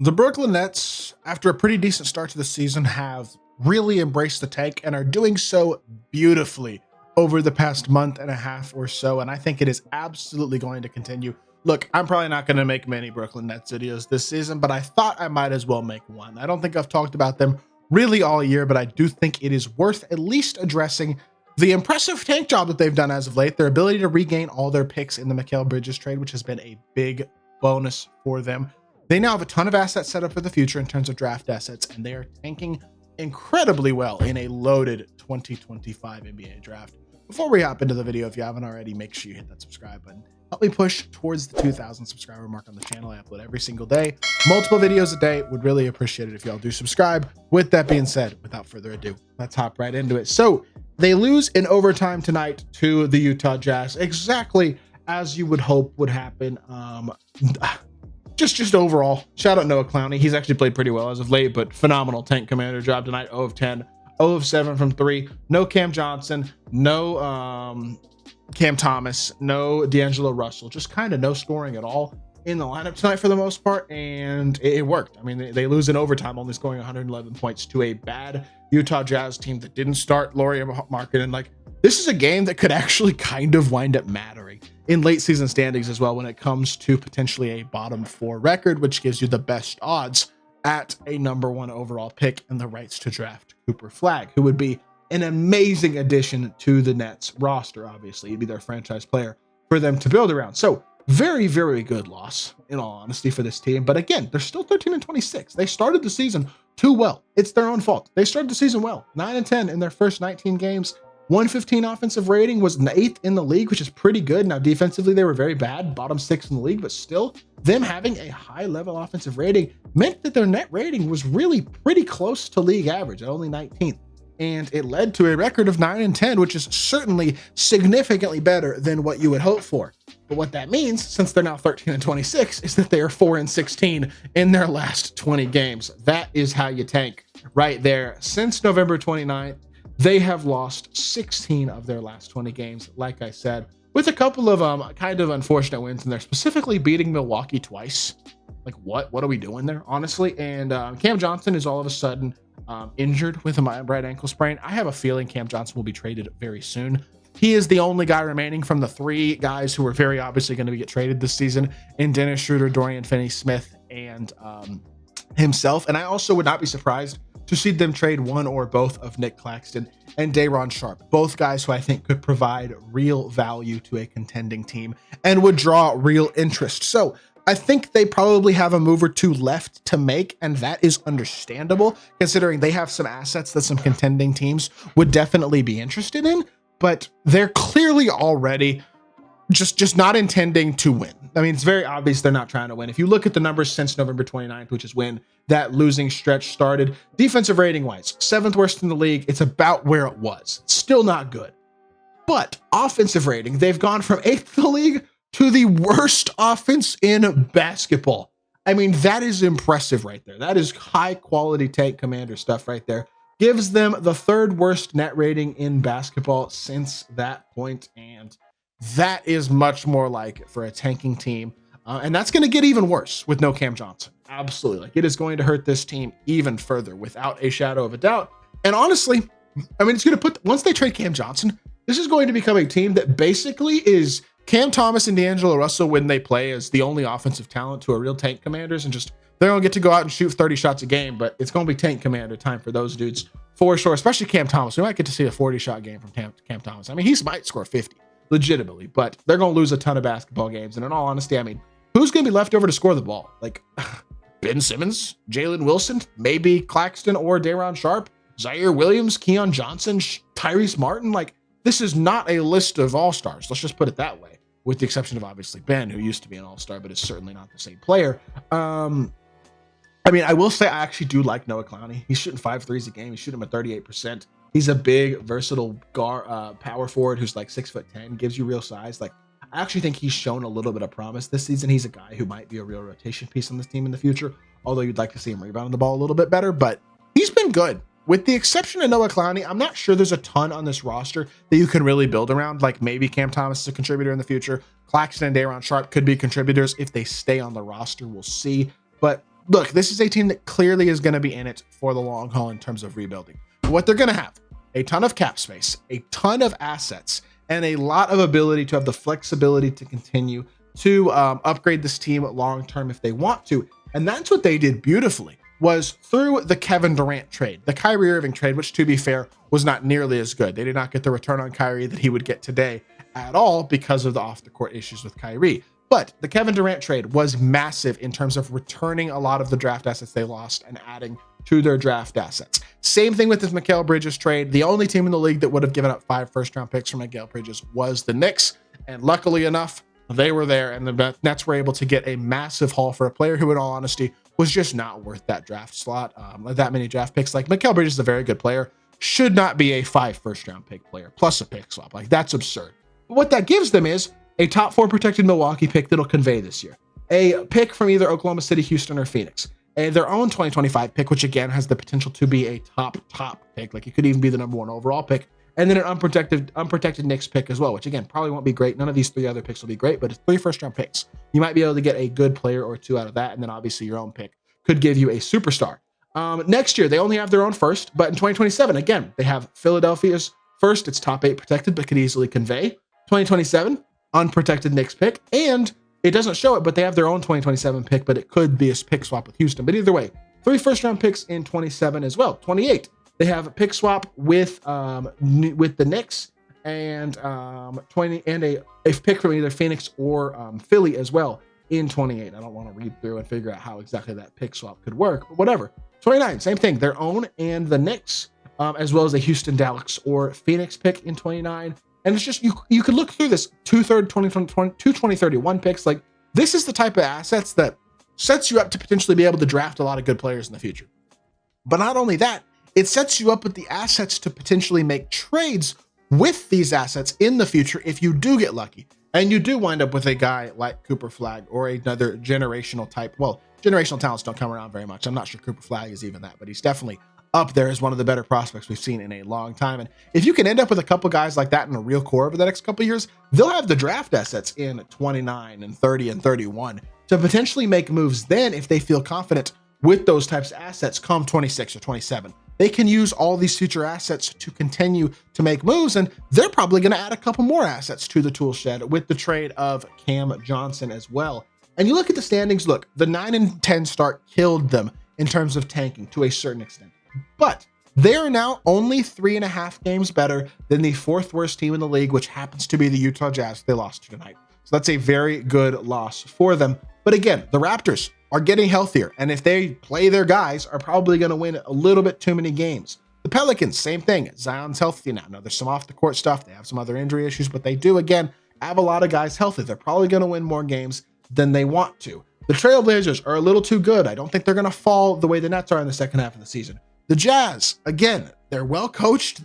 The Brooklyn Nets, after a pretty decent start to the season, have really embraced the tank and are doing so beautifully over the past month and a half or so. And I think it is absolutely going to continue. Look, I'm probably not going to make many Brooklyn Nets videos this season, but I thought I might as well make one. I don't think I've talked about them really all year, but I do think it is worth at least addressing the impressive tank job that they've done as of late, their ability to regain all their picks in the Mikal Bridges trade, which has been a big bonus for them. They now have a ton of assets set up for the future in terms of draft assets, and they are tanking incredibly well in a loaded 2025 NBA draft. Before we hop into the video, if you haven't already, make sure you hit that subscribe button. Help me push towards the 2,000 subscriber mark on the channel. I upload every single day, multiple videos a day. Would really appreciate it if y'all do subscribe. With that being said, without further ado, let's hop right into it. So they lose in overtime tonight to the Utah Jazz, exactly as you would hope would happen. Just overall, shout out Noah Clowney. He's actually played pretty well as of late, but phenomenal tank commander job tonight. 0 of 10, 0 of 7 from 3. No Cam Johnson, no Cam Thomas, no D'Angelo Russell. Just kind of no scoring at all in the lineup tonight for the most part, and it worked. I mean, they lose in overtime, only scoring 111 points to a bad Utah Jazz team that didn't start Lauri Markkanen. And like, this is a game that could actually kind of wind up mattering in late season standings as well when it comes to potentially a bottom 4 record, which gives you the best odds at a #1 overall pick and the rights to draft Cooper Flagg, who would be an amazing addition to the Nets roster. Obviously, he'd be their franchise player for them to build around. So very, very good loss, in all honesty, for this team. But again, they're still 13-26. They started the season too well. It's their own fault. They started the season well, 9-10 in their first 19 games. 115 offensive rating, was 8th in the league, which is pretty good. Now, defensively, they were very bad, bottom 6 in the league, but still, them having a high-level offensive rating meant that their net rating was really pretty close to league average at only 19th. And it led to a record of 9-10, which is certainly significantly better than what you would hope for. But what that means, since they're now 13-26, is that they are 4-16 in their last 20 games. That is how you tank right there. Since November 29th, they have lost 16 of their last 20 games, like I said, with a couple of kind of unfortunate wins in there, specifically beating Milwaukee twice. Like, what are we doing there, honestly? And Cam Johnson is all of a sudden injured with a right ankle sprain. I have a feeling Cam Johnson will be traded very soon. He is the only guy remaining from the 3 guys who are very obviously going to get traded this season in Dennis Schroeder, Dorian Finney-Smith, and himself. And I also would not be surprised to see them trade one or both of Nick Claxton and Day'Ron Sharpe, both guys who I think could provide real value to a contending team and would draw real interest. So I think they probably have a move or two left to make, and that is understandable considering they have some assets that some contending teams would definitely be interested in, but they're clearly already just not intending to win. I mean, it's very obvious they're not trying to win. If you look at the numbers since November 29th, which is when that losing stretch started, defensive rating wise, 7th worst in the league. It's about where it was. Still not good. But offensive rating, they've gone from 8th in the league to the worst offense in basketball. I mean, that is impressive right there. That is high quality tank commander stuff right there. Gives them the 3rd worst net rating in basketball since that point, and that is much more like it for a tanking team. And that's going to get even worse with no Cam Johnson. Absolutely. Like, it is going to hurt this team even further without a shadow of a doubt. And honestly, I mean, it's going to once they trade Cam Johnson, this is going to become a team that basically is Cam Thomas and D'Angelo Russell when they play as the only offensive talent to a real tank commanders, and just they're going to get to go out and shoot 30 shots a game, but it's going to be tank commander time for those dudes for sure, especially Cam Thomas. We might get to see a 40-shot game from Cam Thomas. I mean, he might score 50 legitimately, but they're going to lose a ton of basketball games. And in all honesty, I mean, who's going to be left over to score the ball? Like Ben Simmons, Jalen Wilson, maybe Claxton or Day'Ron Sharpe, Zaire Williams, Keon Johnson, Tyrese Martin. Like, this is not a list of all-stars. Let's just put it that way, with the exception of obviously Ben, who used to be an all-star, but is certainly not the same player. I mean, I will say I actually do like Noah Clowney. He's shooting 5 threes a game. He's shooting them at 38%. He's a big, versatile power forward who's like 6'10", gives you real size. Like, I actually think he's shown a little bit of promise this season. He's a guy who might be a real rotation piece on this team in the future, although you'd like to see him rebounding the ball a little bit better, but he's been good. With the exception of Noah Clowney, I'm not sure there's a ton on this roster that you can really build around. Like, maybe Cam Thomas is a contributor in the future. Claxton and Day'Ron Sharpe could be contributors if they stay on the roster. We'll see. But look, this is a team that clearly is going to be in it for the long haul in terms of rebuilding. What they're going to have, a ton of cap space, a ton of assets, and a lot of ability to have the flexibility to continue to upgrade this team long term if they want to. And that's what they did beautifully, was through the Kevin Durant trade, the Kyrie Irving trade, which, to be fair, was not nearly as good. They did not get the return on Kyrie that he would get today at all because of the off the court issues with Kyrie. But the Kevin Durant trade was massive in terms of returning a lot of the draft assets they lost and adding to their draft assets. Same thing with this Mikal Bridges trade. The only team in the league that would have given up 5 first-round picks for Mikal Bridges was the Knicks. And luckily enough, they were there, and the Nets were able to get a massive haul for a player who, in all honesty, was just not worth that draft slot, that many draft picks. Like, Mikal Bridges is a very good player, should not be a 5 first-round pick player, plus a pick swap. Like, that's absurd. But what that gives them is a top 4 protected Milwaukee pick that'll convey this year, a pick from either Oklahoma City, Houston, or Phoenix, and their own 2025 pick, which again has the potential to be a top pick. Like, it could even be the number 1 overall pick, and then an unprotected Knicks pick as well, which again probably won't be great. None of these 3 other picks will be great, but it's 3 first-round picks. You might be able to get a good player or 2 out of that, and then obviously your own pick could give you a superstar. Next year, they only have their own first, but in 2027, again, they have Philadelphia's first. It's top 8 protected, but could easily convey. 2027, unprotected Knicks pick, and it doesn't show it, but they have their own 2027 pick, but it could be a pick swap with Houston. But either way, 3 first-round picks in 27 as well. 28, they have a pick swap with the Knicks, and 20 and a pick from either Phoenix or Philly as well in 28. I don't want to read through and figure out how exactly that pick swap could work, but whatever. 29, same thing, their own and the Knicks, as well as a Houston, Dallas, or Phoenix pick in 29. And it's just, you could look through this 2031 picks. Like, this is the type of assets that sets you up to potentially be able to draft a lot of good players in the future. But not only that, it sets you up with the assets to potentially make trades with these assets in the future if you do get lucky. And you do wind up with a guy like Cooper Flagg or another generational type. Well, generational talents don't come around very much. I'm not sure Cooper Flagg is even that, but he's definitely up there as one of the better prospects we've seen in a long time. And if you can end up with a couple guys like that in a real core over the next couple of years, they'll have the draft assets in 29 and 30 and 31 to potentially make moves then if they feel confident with those types of assets come 26 or 27. They can use all these future assets to continue to make moves, and they're probably going to add a couple more assets to the tool shed with the trade of Cam Johnson as well. And you look at the standings, look, the 9 and 10 start killed them in terms of tanking to a certain extent. But they are now only 3.5 games better than the 4th worst team in the league, which happens to be the Utah Jazz they lost to tonight. So that's a very good loss for them. But again, the Raptors are getting healthier, and if they play their guys, are probably going to win a little bit too many games. The Pelicans, same thing. Zion's healthy now. Now, there's some off-the-court stuff. They have some other injury issues, but they do, again, have a lot of guys healthy. They're probably going to win more games than they want to. The Trailblazers are a little too good. I don't think they're going to fall the way the Nets are in the second half of the season. The Jazz, again, they're well coached.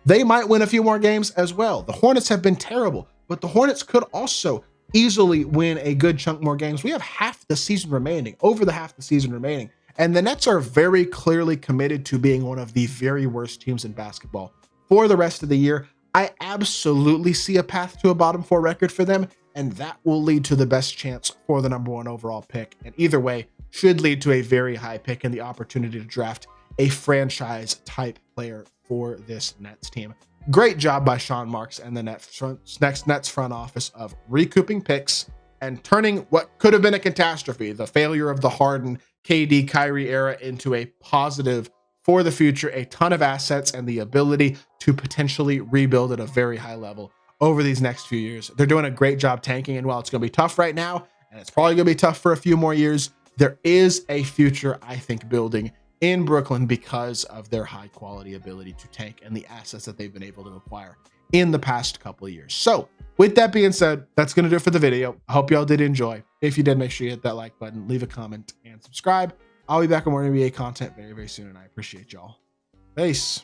They might win a few more games as well. The Hornets have been terrible, but the Hornets could also easily win a good chunk more games. We have half the season remaining, over the half the season remaining. And the Nets are very clearly committed to being one of the very worst teams in basketball for the rest of the year. I absolutely see a path to a bottom 4 record for them, and that will lead to the best chance for the number 1 overall pick. And either way, should lead to a very high pick and the opportunity to draft a franchise type player for this Nets team. Great job by Sean Marks and the Nets front office of recouping picks and turning what could have been a catastrophe, the failure of the Harden, KD, Kyrie era, into a positive for the future, a ton of assets and the ability to potentially rebuild at a very high level over these next few years. They're doing a great job tanking, and while it's going to be tough right now, and it's probably going to be tough for a few more years, there is a future, I think, building in Brooklyn because of their high quality ability to tank and the assets that they've been able to acquire in the past couple of years. So with that being said, that's going to do it for the video. I hope y'all did enjoy. If you did, make sure you hit that like button, leave a comment, and subscribe. I'll be back on more NBA content very, very soon, and I appreciate y'all. Peace.